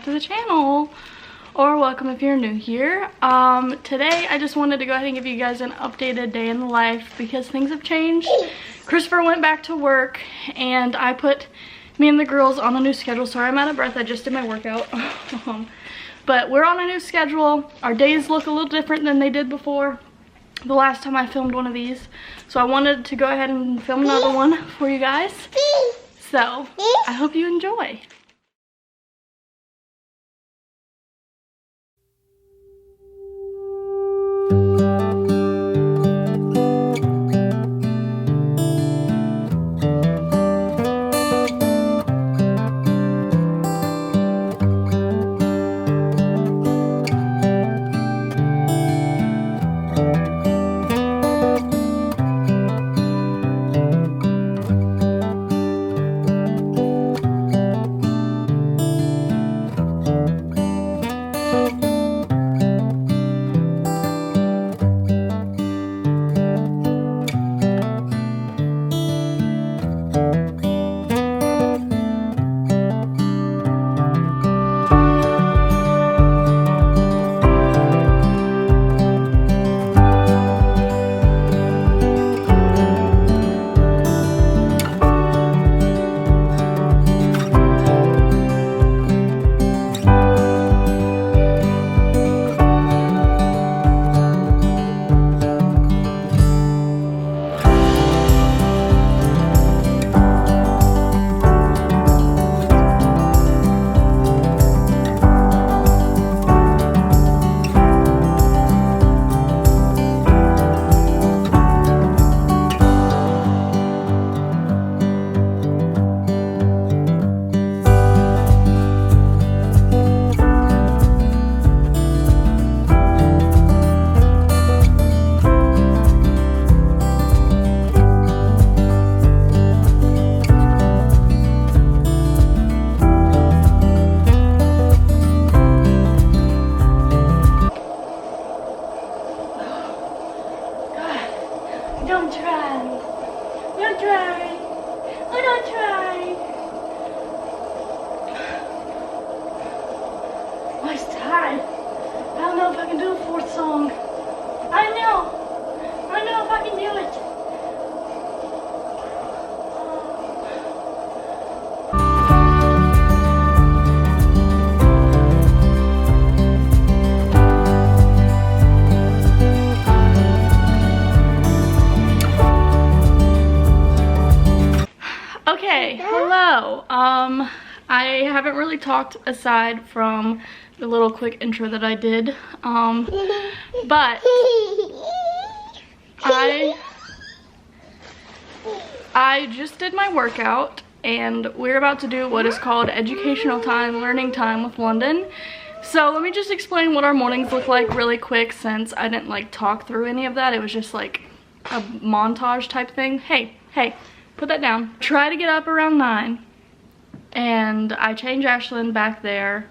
to the channel, or welcome if you're new here. Today I just wanted to go ahead and give you guys an updated day in the life because things have changed. Christopher went back to work and I put me and the girls on a new schedule. Sorry, I'm out of breath. I just did my workout. But we're on a new schedule. Our days look a little different than they did before the last time I filmed one of these. So I wanted to go ahead and film another one for you guys. So I hope you enjoy. Don't try. Don't try. Oh, don't try. Oh, it's tired. I don't know if I can do a fourth song. I know if I can do it. Okay, hello. I haven't really talked aside from the little quick intro that I did, but I just did my workout and we're about to do what is called educational time, learning time with London. So let me just explain what our mornings look like really quick, since I didn't like talk through any of that. It was just like a montage type thing. Hey, put that down. Try to get up around 9 and I change Ashlyn back there,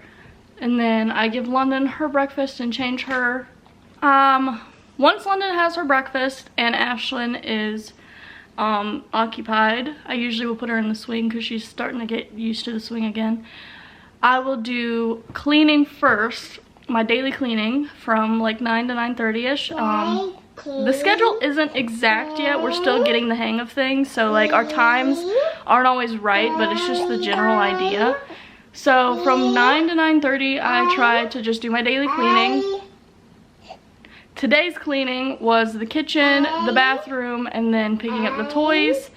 and then I give London her breakfast and change her. Once London has her breakfast and Ashlyn is occupied, I usually will put her in the swing because she's starting to get used to the swing again. I will do cleaning first, my daily cleaning from like 9 to 9:30ish. The schedule isn't exact yet. We're still getting the hang of things, so like our times aren't always right, but it's just the general idea. So from 9 to 9:30 I try to just do my daily cleaning. Today's cleaning was the kitchen, the bathroom, and then picking up the toys.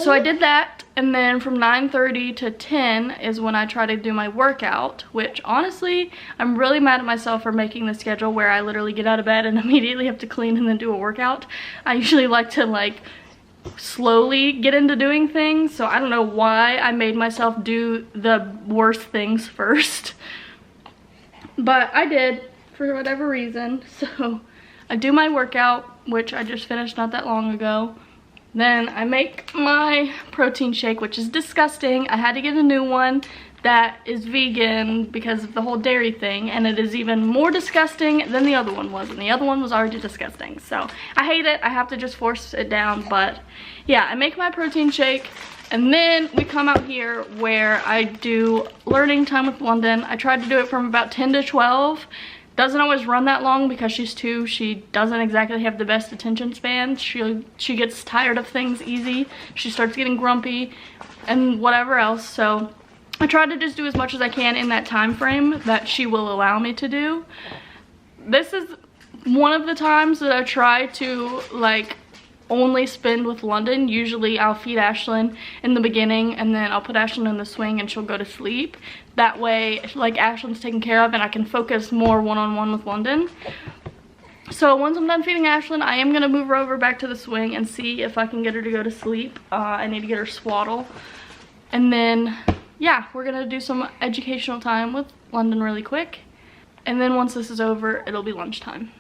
So I did that, and then from 9:30 to 10 is when I try to do my workout, which honestly, I'm really mad at myself for making the schedule where I literally get out of bed and immediately have to clean and then do a workout. I usually like to like slowly get into doing things, so I don't know why I made myself do the worst things first. But I did, for whatever reason. So I do my workout, which I just finished not that long ago. Then I make my protein shake, which is disgusting. I had to get a new one. that is vegan because of the whole dairy thing, and it is even more disgusting than the other one was, and the other one was already disgusting. So I hate it. I have to just force it down. But yeah, I make my protein shake, and then we come out here where I do learning time with London. I tried to do it from about 10 to 12. Doesn't always run that long because she's 2. She doesn't exactly have the best attention span. She gets tired of things easy. She starts getting grumpy and whatever else. So I try to just do as much as I can in that time frame that she will allow me to do. This is one of the times that I try to like only spend with London. Usually I'll feed Ashlyn in the beginning, and then I'll put Ashlyn in the swing and she'll go to sleep. That way like Ashlyn's taken care of and I can focus more one-on-one with London. So once I'm done feeding Ashlyn, I am gonna move her over back to the swing and see if I can get her to go to sleep. I need to get her swaddle, and then yeah, we're gonna do some educational time with London really quick, and then once this is over, it'll be lunchtime.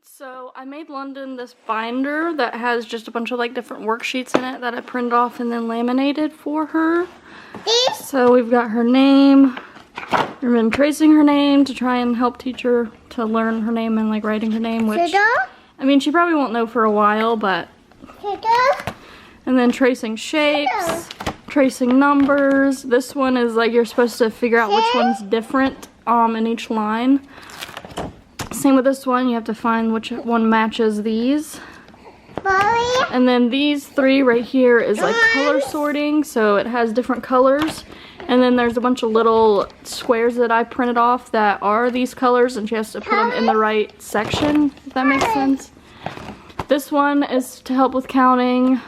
So I made London this binder that has just a bunch of like different worksheets in it that I printed off and then laminated for her. So we've got her name. I've been tracing her name to try and help teach her to learn her name and like writing her name, which I mean she probably won't know for a while, but and then tracing shapes, tracing numbers. This one is like you're supposed to figure out which one's different in each line. Same with this one, you have to find which one matches these. And then these 3 right here is like color sorting, so it has different colors. And then there's a bunch of little squares that I printed off that are these colors, and she has to put them in the right section, if that makes sense. This one is to help with counting.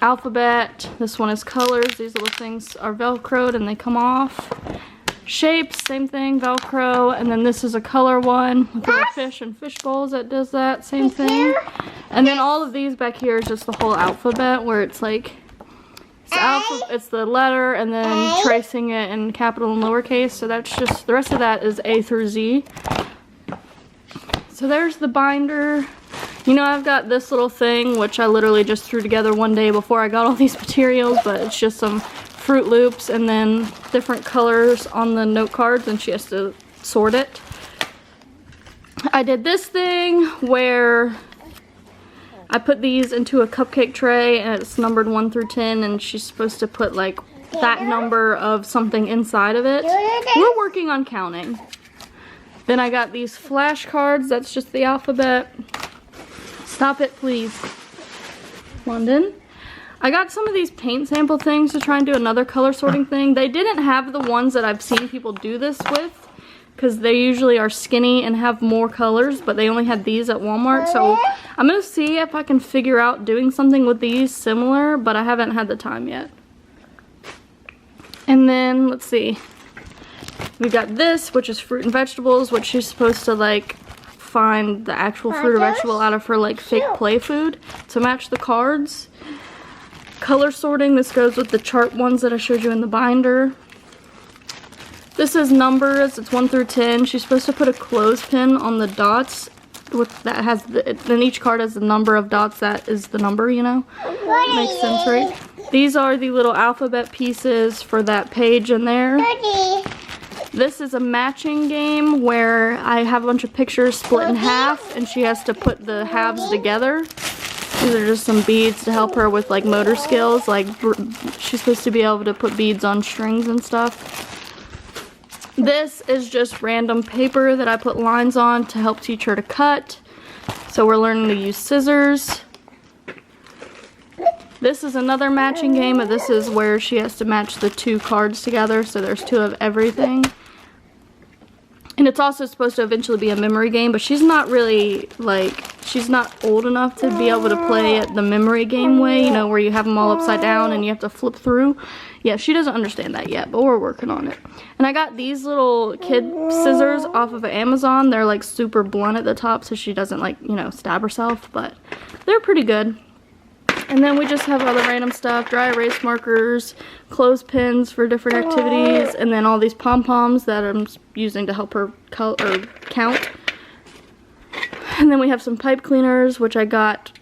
Alphabet. This one is colors. These little things are velcroed and they come off. Shapes, same thing, velcro. And then this is a color one with little fish and fish bowls that does that, same thing. And then all of these back here is just the whole alphabet, where it's like it's the letter and then tracing it in capital and lowercase. So that's just, the rest of that is A through Z. So there's the binder. You know, I've got this little thing, which I literally just threw together one day before I got all these materials, but it's just some Fruit Loops and then different colors on the note cards, and she has to sort it. I did this thing where I put these into a cupcake tray, and it's numbered 1 through 10, and she's supposed to put like that number of something inside of it. We're working on counting. Then I got these flashcards, that's just the alphabet. Stop it, please. London. I got some of these paint sample things to try and do another color sorting thing. They didn't have the ones that I've seen people do this with, because they usually are skinny and have more colors, but they only had these at Walmart. So I'm going to see if I can figure out doing something with these similar, but I haven't had the time yet. And then, let's see. We got this, which is fruit and vegetables, which she's supposed to like find the actual fruit or vegetable out of her like fake play food to match the cards. Color sorting, this goes with the chart ones that I showed you in the binder. This is numbers, it's 1 through 10. She's supposed to put a clothespin on the dots with that has then each card has the number of dots that is the number, you know. Makes sense, right? These are the little alphabet pieces for that page in there. This is a matching game where I have a bunch of pictures split in half and she has to put the halves together. These are just some beads to help her with like motor skills. Like she's supposed to be able to put beads on strings and stuff. This is just random paper that I put lines on to help teach her to cut. So we're learning to use scissors. This is another matching game, but this is where she has to match the 2 cards together. So there's 2 of everything. And it's also supposed to eventually be a memory game, but she's not really, like, she's not old enough to be able to play it the memory game way, you know, where you have them all upside down and you have to flip through. Yeah, she doesn't understand that yet, but we're working on it. And I got these little kid scissors off of Amazon. They're, like, super blunt at the top, so she doesn't, like, you know, stab herself, but they're pretty good. And then we just have other random stuff, dry erase markers, clothespins for different activities, and then all these pom-poms that I'm using to help her count. And then we have some pipe cleaners, which I got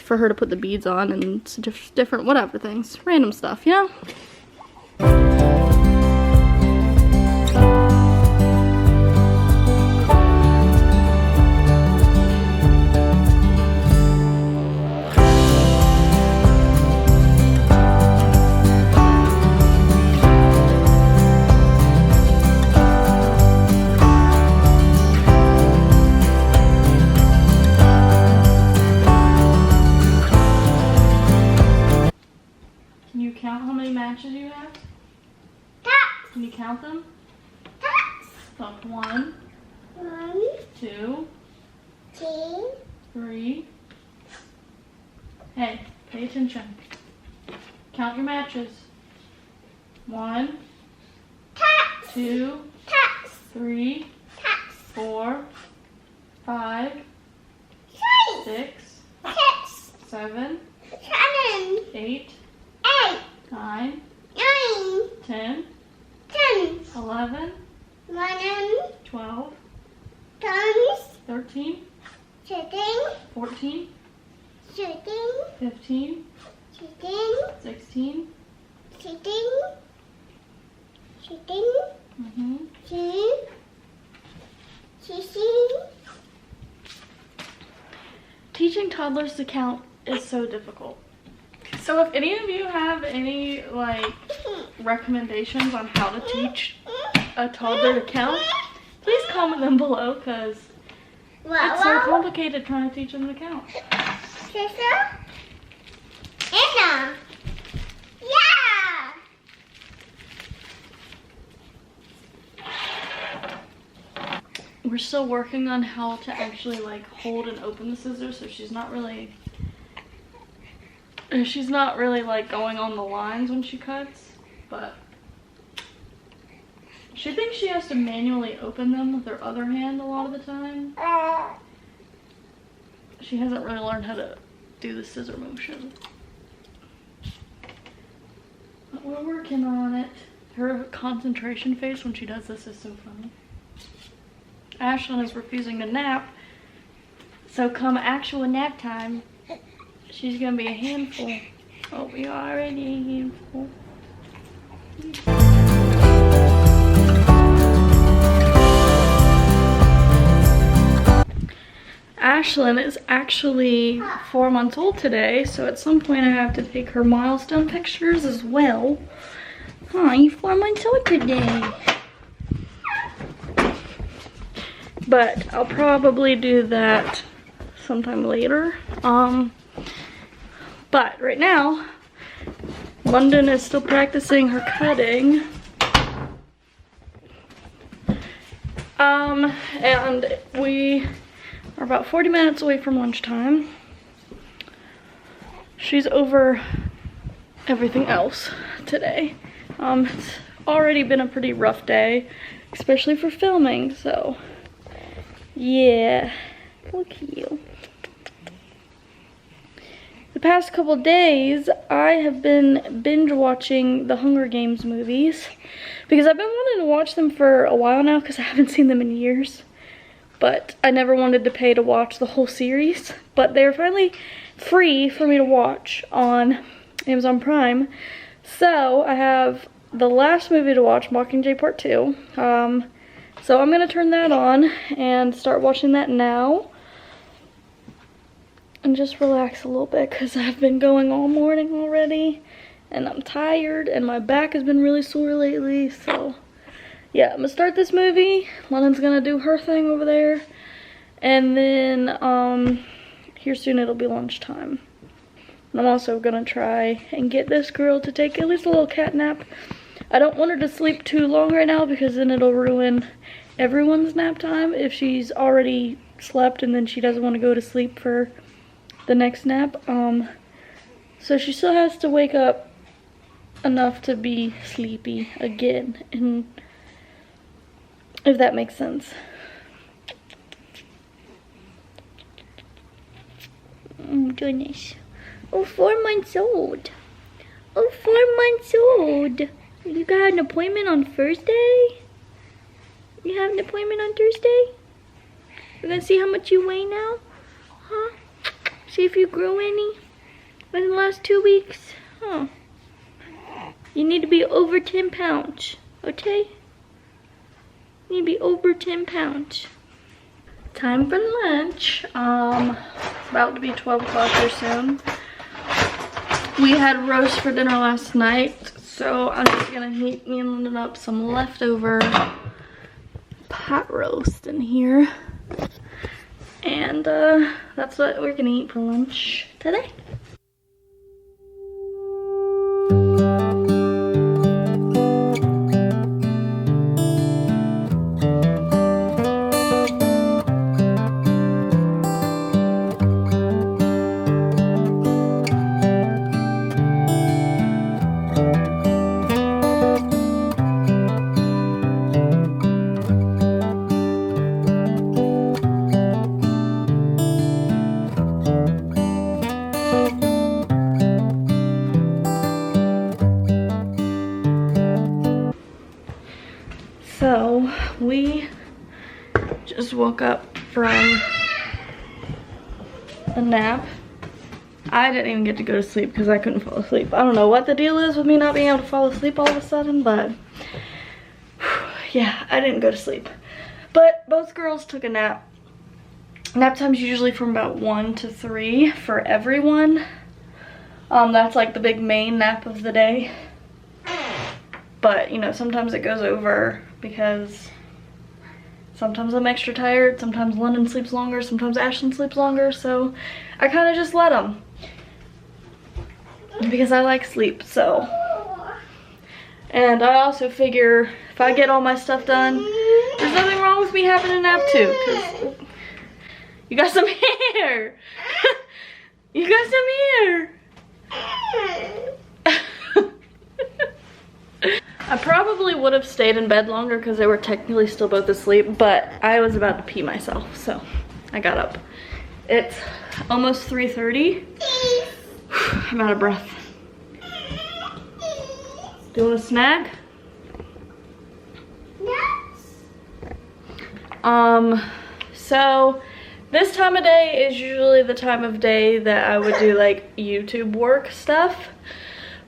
for her to put the beads on, and different whatever things, random stuff, you know? count them? Taps. Look, 1, 2, 3. Hey, pay attention. Count your matches. 1, Taps. 2, Taps. 3, Taps. 4, 5, 6, 7, 8, 9, 10, 11, 12, 13, 14, 15, 16. Teaching toddlers to count is so difficult. So if any of you have any like recommendations on how to teach a toddler to count, please comment them below, because it's so complicated trying to teach them to count. Anna. Yeah. We're still working on how to actually like hold and open the scissors, so she's not really like going on the lines when she cuts, but she thinks she has to manually open them with her other hand a lot of the time. She hasn't really learned how to do the scissor motion. But we're working on it. Her concentration face when she does this is so funny. Ashlyn is refusing to nap, so come actual nap time, she's gonna be a handful. Oh, we are already a handful. Ashlyn is actually 4 months old today, so at some point I have to take her milestone pictures as well. Huh, you 4 months old today. But I'll probably do that sometime later. But right now, London is still practicing her cutting. And we are about 40 minutes away from lunchtime. She's over everything else today. It's already been a pretty rough day, especially for filming, so yeah, look at you. The past couple days, I have been binge watching the Hunger Games movies because I've been wanting to watch them for a while now because I haven't seen them in years. But I never wanted to pay to watch the whole series. But they're finally free for me to watch on Amazon Prime. So I have the last movie to watch, Mockingjay Part 2. So I'm gonna turn that on and start watching that now. And just relax a little bit because I've been going all morning already. And I'm tired and my back has been really sore lately, so yeah, I'm gonna start this movie. London's gonna do her thing over there. And then here soon it'll be lunchtime. And I'm also gonna try and get this girl to take at least a little cat nap. I don't want her to sleep too long right now because then it'll ruin everyone's nap time if she's already slept and then she doesn't want to go to sleep for the next nap. So she still has to wake up enough to be sleepy again, and if that makes sense. Oh goodness. Oh, 4 months old. Oh, 4 months old. You got an appointment on Thursday? You have an appointment on Thursday? We're gonna see how much you weigh now? Huh? See if you grew any in the last 2 weeks? Huh? You need to be over 10 pounds, okay? You need to be over 10 pounds. Time for lunch. It's about to be 12 o'clock here soon. We had roast for dinner last night, so I'm just gonna heat me and London up some leftover pot roast in here. And that's what we're gonna eat for lunch today. So we just woke up from a nap. I didn't even get to go to sleep because I couldn't fall asleep. I don't know what the deal is with me not being able to fall asleep all of a sudden, but yeah, I didn't go to sleep. But both girls took a nap. Nap time's usually from about 1 to 3 for everyone. That's like the big main nap of the day. But, you know, sometimes it goes over because sometimes I'm extra tired, sometimes London sleeps longer, sometimes Ashlyn sleeps longer, so I kind of just let them. Because I like sleep, so. And I also figure if I get all my stuff done, there's nothing wrong with me having a nap too, because you got some hair. You got some hair. I probably would have stayed in bed longer because they were technically still both asleep, but I was about to pee myself, so I got up. It's almost 3:30. I'm out of breath. Do you want a snack? Yes. So this time of day is usually the time of day that I would do like YouTube work stuff,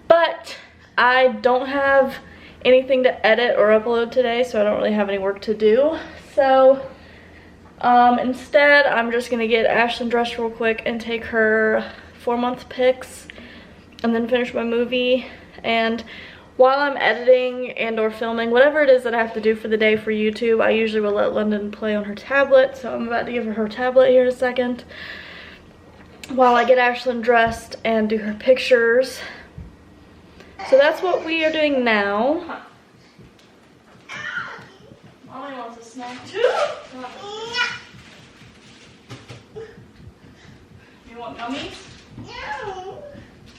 but I don't have anything to edit or upload today, so I don't really have any work to do. So instead I'm just gonna get Ashlyn dressed real quick and take her 4-month pics and then finish my movie. And while I'm editing and or filming whatever it is that I have to do for the day for YouTube, I usually will let London play on her tablet, so I'm about to give her her tablet here in a second while I get Ashlyn dressed and do her pictures. So that's what we are doing now. Mommy wants a snack too. You want gummies? No.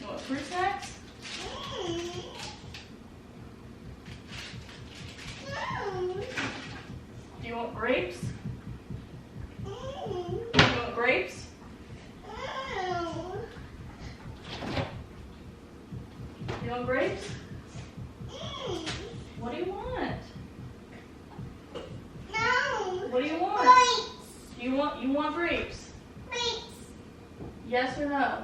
You want fruit snacks? Do you want grapes? Do you want grapes? You want grapes? What do you want? No. What do you want? Grapes. You want grapes? Grapes. Yes or no?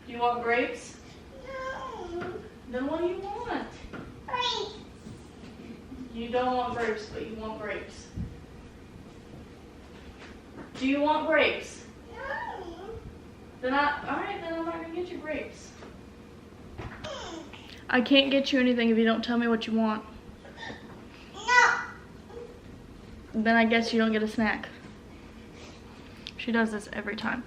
Do you want grapes? No. Then what do you want? Grapes. You don't want grapes, but you want grapes. Do you want grapes? No. Then alright, then I'm not gonna get you grapes. I can't get you anything if you don't tell me what you want. No. Then I guess you don't get a snack. She does this every time.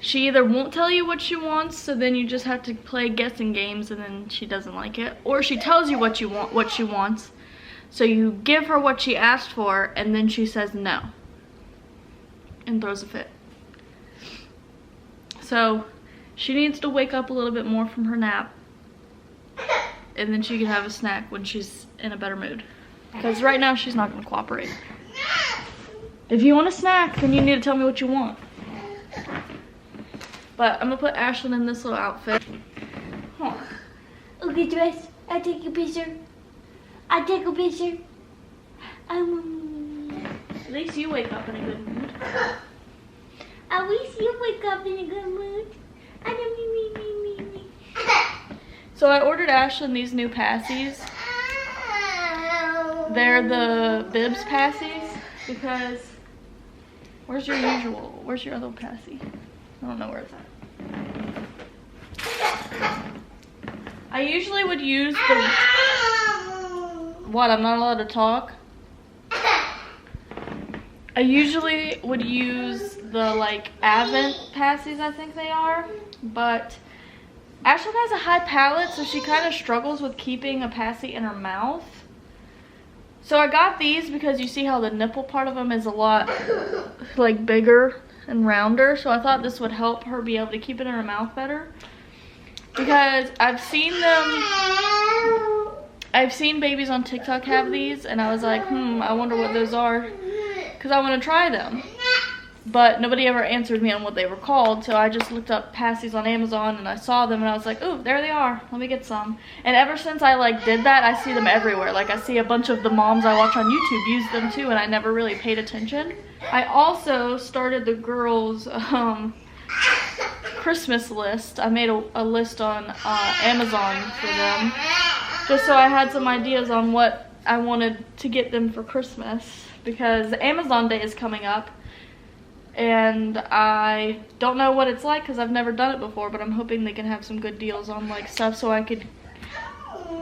She either won't tell you what she wants, so then you just have to play guessing games and then she doesn't like it. Or she tells you what she wants, so you give her what she asked for and then she says no. And throws a fit. So she needs to wake up a little bit more from her nap. And then she can have a snack when she's in a better mood. Because right now she's not going to cooperate. If you want a snack, then you need to tell me what you want. But I'm going to put Ashlyn in this little outfit. Huh. Okay, dress. I take a picture. I take a picture. At least you wake up in a good mood. At least you wake up in a good mood. I don't me. So I ordered Ashlyn these new passies. They're the Bibs passies because where's your other passy? I don't know where it's at. I usually would use the what? I'm not allowed to talk. I usually would use the like Avent passies, I think they are, but Ashlyn has a high palate, so she kind of struggles with keeping a passy in her mouth. So I got these because you see how the nipple part of them is a lot like bigger and rounder, so I thought this would help her be able to keep it in her mouth better. Because I've seen babies on TikTok have these, and I was like, I wonder what those are, because I want to try them. but nobody ever answered me on what they were called, so I just looked up pasties on Amazon and I saw them and I was like, oh, there they are, let me get some. And ever since I like did that, I see them everywhere. Like, I see a bunch of the moms I watch on YouTube use them too, and I never really paid attention. I also started the girls' Christmas list. I made a list on Amazon for them, just so I had some ideas on what I wanted to get them for Christmas, because Amazon Day is coming up and I don't know what it's like because I've never done it before, but I'm hoping they can have some good deals on like stuff so I could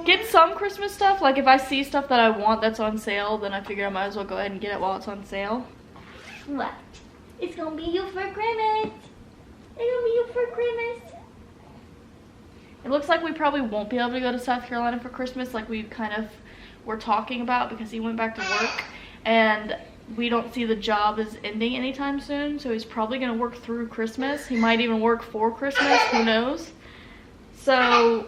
get some Christmas stuff. Like if I see stuff that I want that's on sale, then I figure I might as well go ahead and get it while it's on sale. What? It's gonna be you for Christmas. It's gonna be you for Christmas. It looks like we probably won't be able to go to South Carolina for Christmas like we kind of were talking about, because he went back to work and we don't see the job as ending anytime soon, so he's probably going to work through Christmas. He might even work for Christmas, who knows. So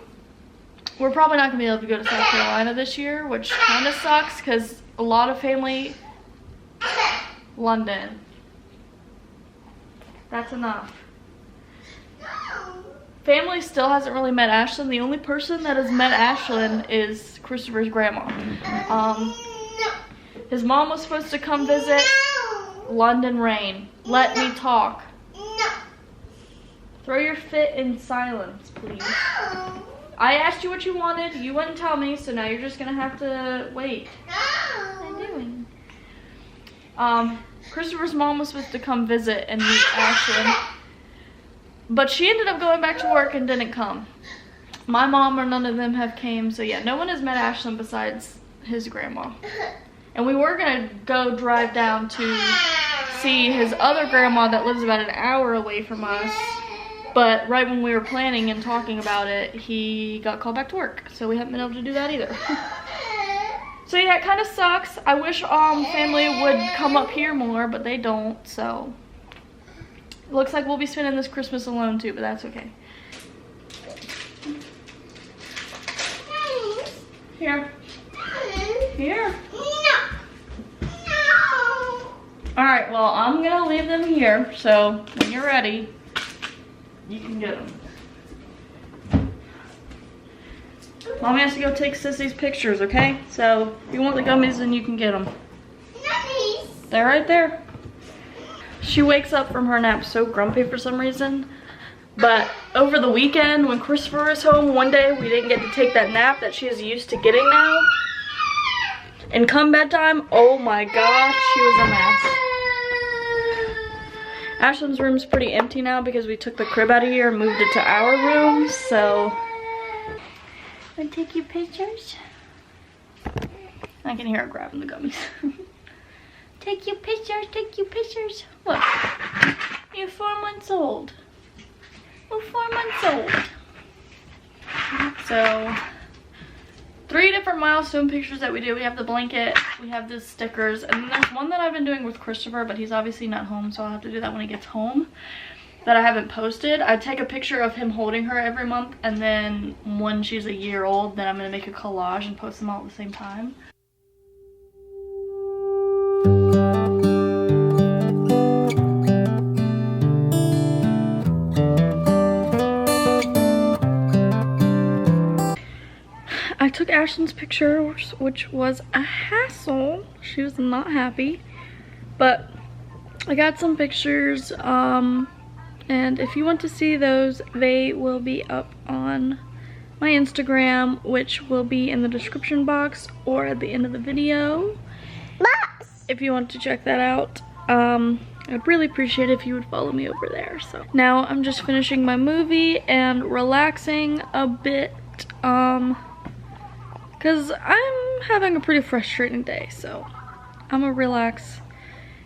we're probably not going to be able to go to South Carolina this year, which kind of sucks because a lot of family... London. That's enough. Family still hasn't really met Ashlyn. The only person that has met Ashlyn is Christopher's grandma. His mom was supposed to come visit. London rain. Let me talk. Throw your fit in silence, please. I asked you what you wanted. You wouldn't tell me, so now you're just gonna have to wait. What am I doing? Christopher's mom was supposed to come visit and meet Ashlyn, but she ended up going back to work and didn't come. My mom or none of them have came, so yeah, no one has met Ashlyn besides his grandma. And we were gonna go drive down to see his other grandma that lives about an hour away from us, but right when we were planning and talking about it, he got called back to work, so we haven't been able to do that either. So yeah, it kind of sucks. I wish family would come up here more, but they don't, so it looks like we'll be spending this Christmas alone too, but that's okay. Here. Here. Alright, well, I'm gonna leave them here, so when you're ready, you can get them. Mommy has to go take Sissy's pictures, okay? So, if you want the gummies, then you can get them. They're right there. She wakes up from her nap so grumpy for some reason. But over the weekend, when Christopher was home, one day we didn't get to take that nap that she is used to getting now. And come bedtime, oh my gosh, she was a mess. Ashlyn's room's pretty empty now because we took the crib out of here and moved it to our room, so. Wanna take your pictures? I can hear her grabbing the gummies. Take your pictures, take your pictures. Look, you're 4 months old. We're 4 months old. So, 3 different milestone pictures that we do. We have the blanket, we have the stickers, and then there's one that I've been doing with Christopher, but he's obviously not home, so I'll have to do that when he gets home, that I haven't posted. I take a picture of him holding her every month, and then when she's a year old, then I'm going to make a collage and post them all at the same time. I took Ashlyn's picture, which was a hassle. She was not happy, but I got some pictures, and if you want to see those, they will be up on my Instagram, which will be in the description box or at the end of the video. If you want to check that out, I'd really appreciate it if you would follow me over there. So now I'm just finishing my movie and relaxing a bit, because I'm having a pretty frustrating day, so I'm gonna relax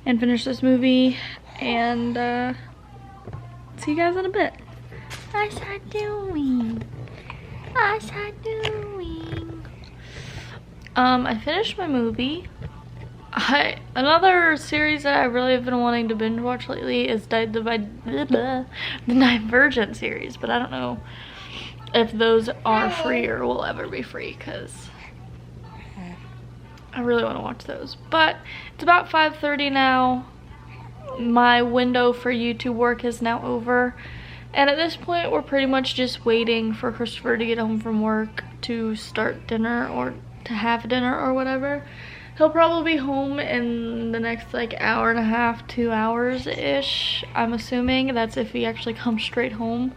and finish this movie and see you guys in a bit. What's I doing? What's I doing? I finished my movie. Another series that I really have been wanting to binge watch lately is the Divergent series, but I don't know if those are free or will ever be free, because I really want to watch those. But it's about 5:30 now. my window for you to work is now over. And at this point, we're pretty much just waiting for Christopher to get home from work to start dinner or to have dinner or whatever. He'll probably be home in the next like hour and a half, 2 hours-ish, I'm assuming. That's if he actually comes straight home.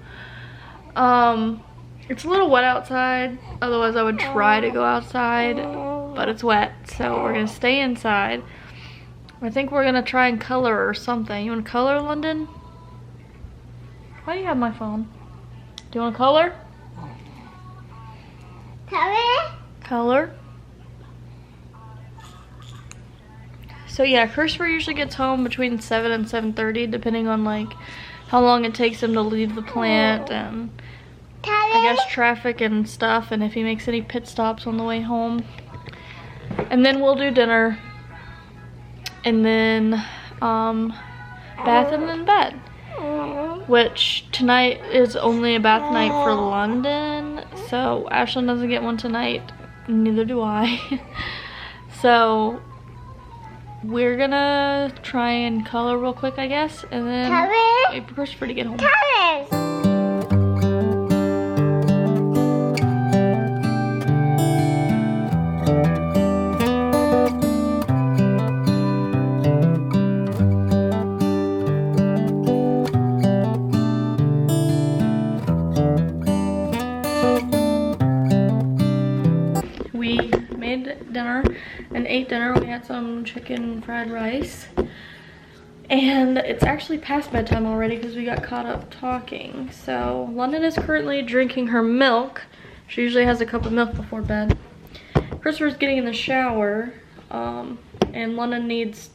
It's a little wet outside, otherwise I would try to go outside, but it's wet, so we're gonna stay inside. I think we're gonna try and color or something. You wanna color, London? Why do you have my phone? Do you wanna color? Color? Color. So yeah, Christopher usually gets home between 7 and 7:30, depending on like how long it takes him to leave the plant and I guess traffic and stuff, and if he makes any pit stops on the way home. And then we'll do dinner, and then bath and then bed. Which tonight is only a bath night for London, so Ashlyn doesn't get one tonight, neither do I. So we're gonna try and color real quick, I guess, and then wait for Christopher to get home. We made dinner and ate dinner. We had some chicken fried rice. And it's actually past bedtime already because we got caught up talking. So London is currently drinking her milk. She usually has a cup of milk before bed. Christopher's getting in the shower. And London needs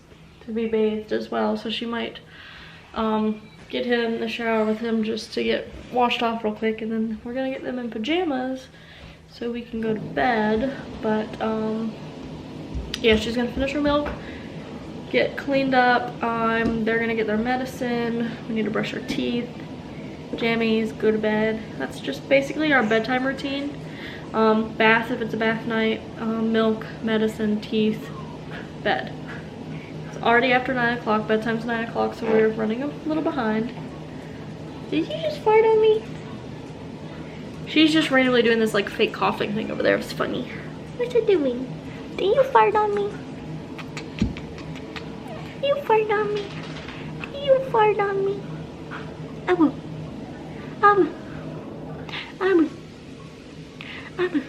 to be bathed as well. So she might get him in the shower with him just to get washed off real quick. And then we're going to get them in pajamas so we can go to bed. But yeah, she's gonna finish her milk, get cleaned up. They're gonna get their medicine. We need to brush our teeth, jammies, go to bed. That's just basically our bedtime routine. Bath if it's a bath night, milk, medicine, teeth, bed. It's already after 9 o'clock. Bedtime's 9 o'clock, so we're running a little behind. Did you just fart on me? She's just randomly doing this like fake coughing thing over there. It's funny. What's it doing? Did you fart on me? You fart on me. You fart on me. Abu. Abu. Abu. Abu.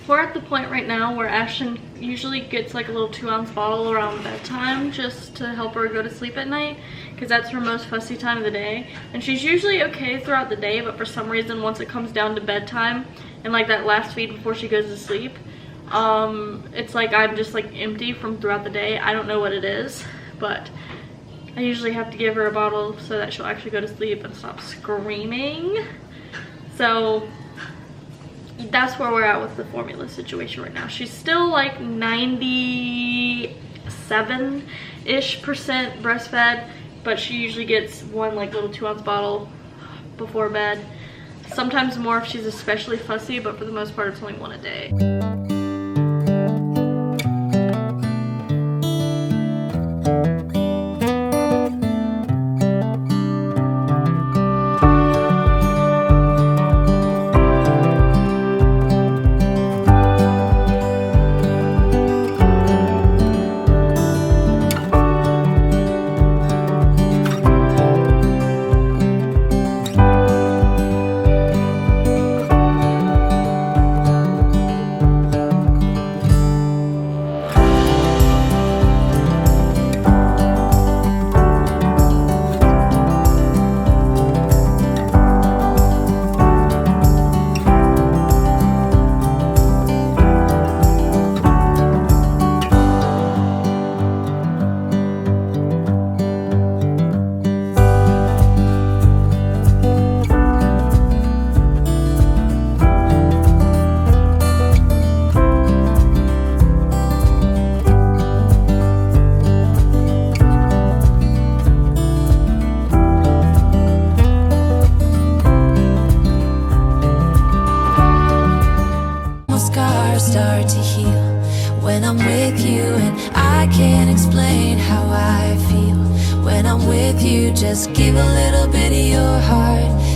We're at the point right now where Ashlyn usually gets like a little 2-ounce bottle around bedtime just to help her go to sleep at night, because that's her most fussy time of the day. And she's usually okay throughout the day, but for some reason once it comes down to bedtime and like that last feed before she goes to sleep, it's like I'm just like empty from throughout the day. I don't know what it is, but I usually have to give her a bottle so that she'll actually go to sleep and stop screaming. So that's where we're at with the formula situation right now. She's still like 97-ish% breastfed, but she usually gets one like little 2-ounce bottle before bed. Sometimes more if she's especially fussy, but for the most part it's only one a day. when I'm with you, and I can't explain how I feel when I'm with you. Just give a little bit of your heart